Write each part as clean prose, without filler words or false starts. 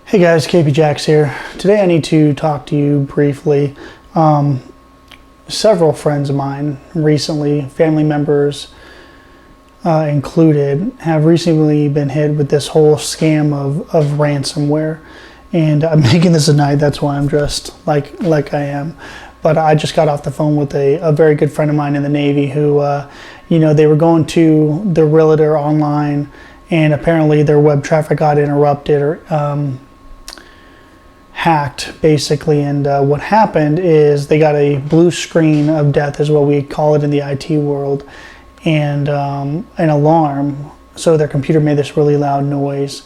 Hey guys, KP Jax here. Today I need to talk to you briefly. Several friends of mine recently, family members included, have recently been hit with this whole scam of ransomware. And I'm making this at night, that's why I'm dressed like I am. But I just got off the phone with a very good friend of mine in the Navy who, they were going to their realtor online, and apparently their web traffic got interrupted or hacked basically, and what happened is they got a blue screen of death, is what we call it in the IT world, and an alarm. So their computer made this really loud noise,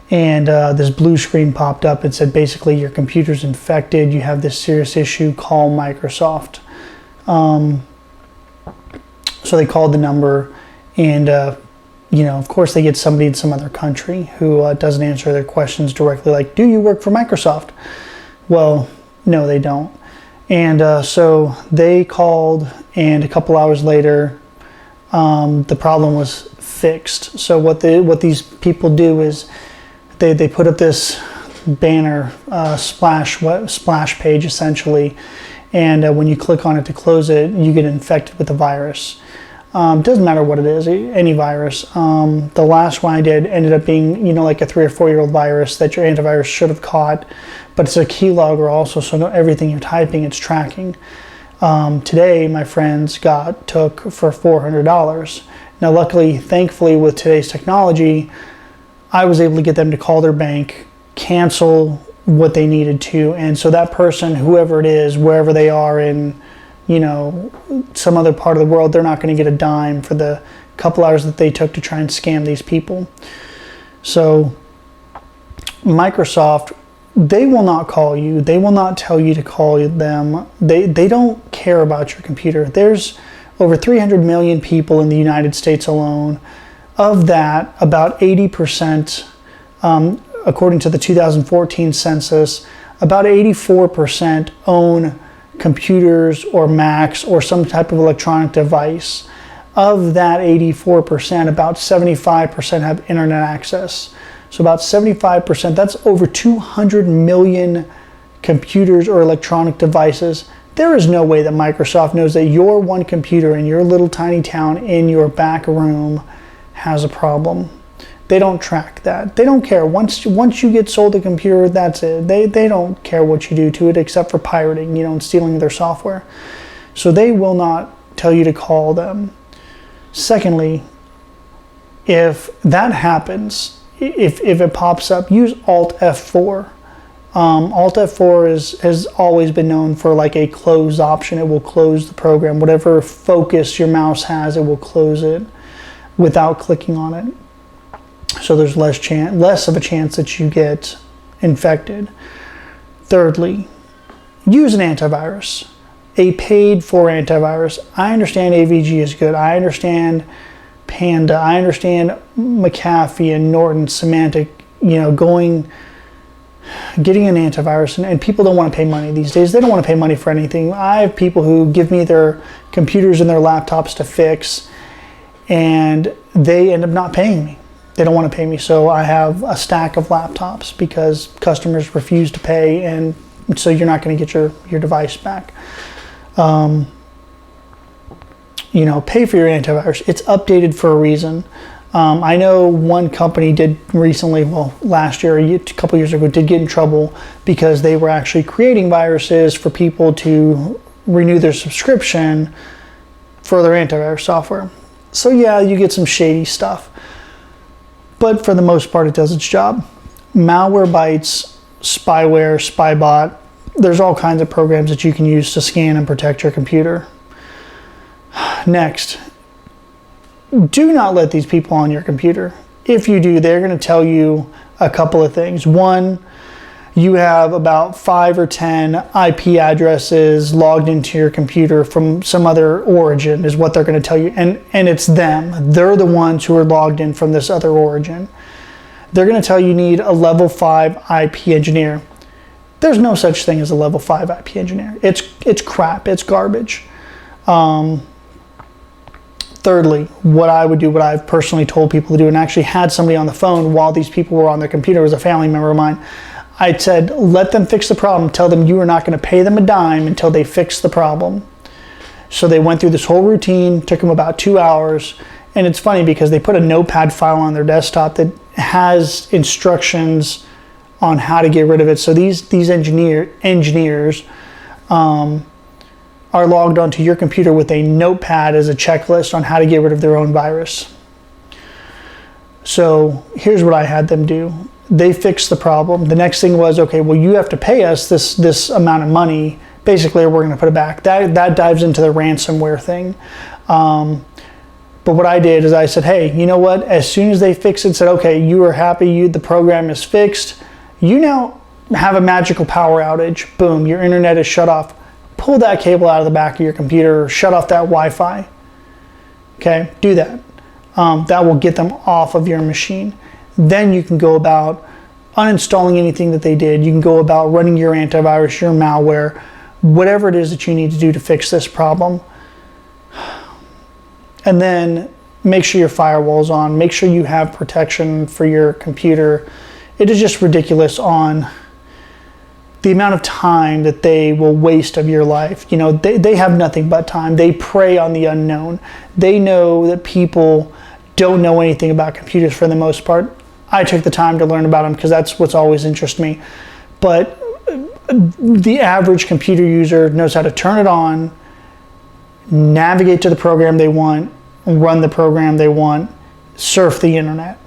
and this blue screen popped up and said basically your computer's infected, you have this serious issue, call Microsoft. So they called the number, and of course they get somebody in some other country who doesn't answer their questions directly, like, do you work for Microsoft? Well, no, they don't. And so they called, and a couple hours later, the problem was fixed. So what these people do is they put up this banner, splash page essentially, and when you click on it to close it, you get infected with the virus. Doesn't matter what it is, any virus. The last one I did ended up being, like a 3 or 4 year old virus that your antivirus should have caught, but it's a keylogger also, so everything you're typing, it's tracking. Today, my friends took for $400. Now, luckily, thankfully, with today's technology, I was able to get them to call their bank, cancel what they needed to, and so that person, whoever it is, wherever they are in, some other part of the world, they're not going to get a dime for the couple hours that they took to try and scam these people. So Microsoft, they will not call you. They will not tell you to call them. They don't care about your computer. There's over 300 million people in the United States alone. Of that, about 80%, according to the 2014 census, about 84% own computers or Macs or some type of electronic device. Of that 84%, about 75% have internet access. So about 75%, that's over 200 million computers or electronic devices. There is no way that Microsoft knows that your one computer in your little tiny town in your back room has a problem. They don't track that. They don't care. Once you get sold a computer, that's it. They don't care what you do to it except for pirating, and stealing their software. So they will not tell you to call them. Secondly, if that happens, if it pops up, use Alt F4. Alt F4 has always been known for like a close option. It will close the program. Whatever focus your mouse has, it will close it without clicking on it. So there's less of a chance that you get infected. Thirdly, use an antivirus, a paid-for antivirus. I understand AVG is good. I understand Panda. I understand McAfee and Norton, Symantec. Getting an antivirus, and people don't want to pay money these days. They don't want to pay money for anything. I have people who give me their computers and their laptops to fix, and they end up not paying me. They don't want to pay me, so I have a stack of laptops because customers refuse to pay, and so you're not going to get your device back. Pay for your antivirus. It's updated for a reason. I know one company did recently, last year, a couple years ago, did get in trouble because they were actually creating viruses for people to renew their subscription for their antivirus software. So yeah, you get some shady stuff. But for the most part, it does its job. Malwarebytes, spyware, spybot, there's all kinds of programs that you can use to scan and protect your computer. Next, do not let these people on your computer. If you do, they're going to tell you a couple of things. One, you have about 5 or 10 IP addresses logged into your computer from some other origin, is what they're going to tell you. And it's them. They're the ones who are logged in from this other origin. They're going to tell you need a level 5 IP engineer. There's no such thing as a level 5 IP engineer. It's crap. It's garbage. Thirdly, what I would do, what I've personally told people to do, and actually had somebody on the phone while these people were on their computer, was a family member of mine. I said, let them fix the problem. Tell them you are not going to pay them a dime until they fix the problem. So they went through this whole routine, took them about 2 hours. And it's funny because they put a notepad file on their desktop that has instructions on how to get rid of it. So these engineers are logged onto your computer with a notepad as a checklist on how to get rid of their own virus. So here's what I had them do. They fixed the problem. The next thing was, okay, well, you have to pay us this amount of money, basically, or we're going to put it back. That dives into the ransomware thing. But what I did is I said, hey, you know what? As soon as they fixed it, said, okay, you are happy, the program is fixed. You now have a magical power outage. Boom, your internet is shut off. Pull that cable out of the back of your computer, or shut off that Wi-Fi. Okay, do that. That will get them off of your machine. Then you can go about uninstalling anything that they did. You can go about running your antivirus, your malware, whatever it is that you need to do to fix this problem. And then make sure your firewall's on. Make sure you have protection for your computer. It is just ridiculous on the amount of time that they will waste of your life. You know, they have nothing but time. They prey on the unknown. They know that people don't know anything about computers for the most part. I took the time to learn about them because that's what's always interested me. But the average computer user knows how to turn it on, navigate to the program they want, run the program they want, surf the internet.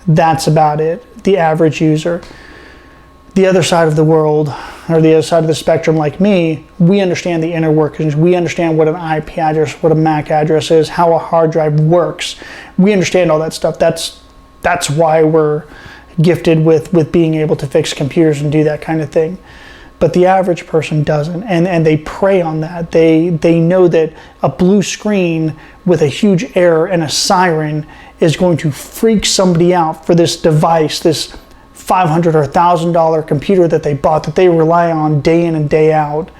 That's about it. The average user. The other side of the world, or the other side of the spectrum like me, we understand the inner workings. We understand what an IP address, what a MAC address is, how a hard drive works. We understand all that stuff. That's why we're gifted with being able to fix computers and do that kind of thing. But the average person doesn't, and they prey on that. They know that a blue screen with a huge error and a siren is going to freak somebody out for this device, this $500 or $1,000 computer that they bought, that they rely on day in and day out,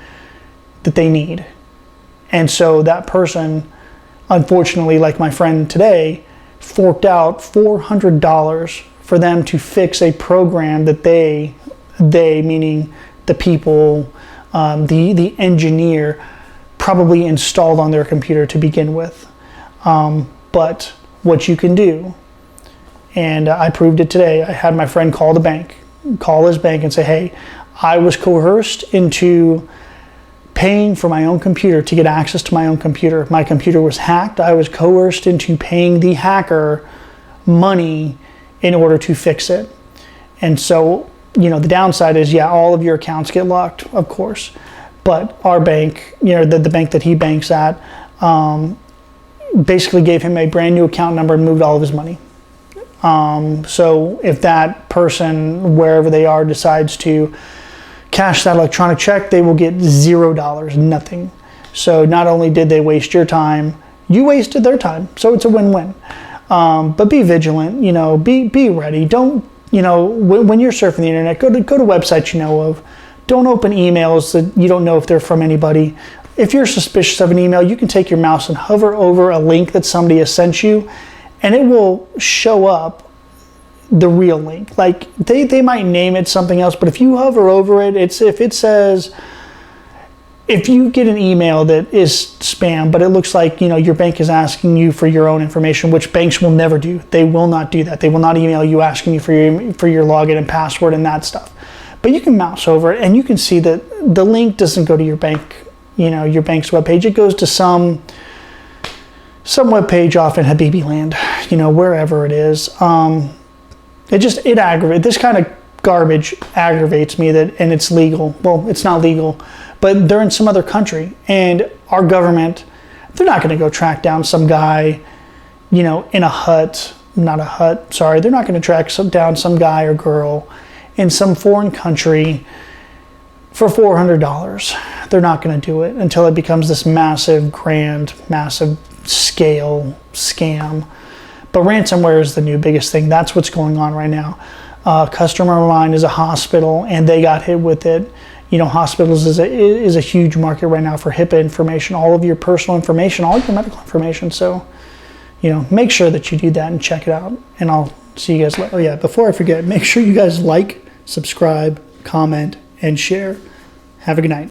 that they need. And so that person, unfortunately, like my friend today, forked out $400 for them to fix a program that they meaning the people, the engineer, probably installed on their computer to begin with. But what you can do, and I proved it today, I had my friend call his bank and say, hey, I was coerced into paying for my own computer to get access to my own computer. My computer was hacked. I was coerced into paying the hacker money in order to fix it. And so, you know, the downside is, yeah, all of your accounts get locked, of course. But our bank, you know, the bank that he banks at, basically gave him a brand new account number and moved all of his money. So if that person, wherever they are, decides to cash that electronic check, they will get $0, nothing. So not only did they waste your time, you wasted their time. So it's a win-win. But be vigilant, you know, be ready. Don't, you know, when you're surfing the internet, go to websites you know of. Don't open emails that you don't know if they're from anybody. If you're suspicious of an email, you can take your mouse and hover over a link that somebody has sent you, and it will show up the real link. Like they might name it something else, but if you hover over it, if it says, if you get an email that is spam, but it looks like, you know, your bank is asking you for your own information, which banks will never do. They will not do that. They will not email you asking you for your login and password and that stuff. But you can mouse over it and you can see that the link doesn't go to your bank, you know, your bank's webpage. It goes to some webpage off in Habibi land, you know, wherever it is. It aggravates, this kind of garbage aggravates me, that, and it's legal. Well, it's not legal, but they're in some other country, and our government, they're not going to go track down some guy, you know, in a hut, not a hut, sorry, they're not going to track down some guy or girl in some foreign country for $400. They're not going to do it until it becomes this massive scale scam. But ransomware is the new biggest thing. That's what's going on right now. Customer of mine is a hospital, and they got hit with it. You know, hospitals is a huge market right now for HIPAA information, all of your personal information, all your medical information. So make sure that you do that and check it out. And I'll see you guys later. Oh yeah, before I forget, make sure you guys like, subscribe, comment, and share. Have a good night.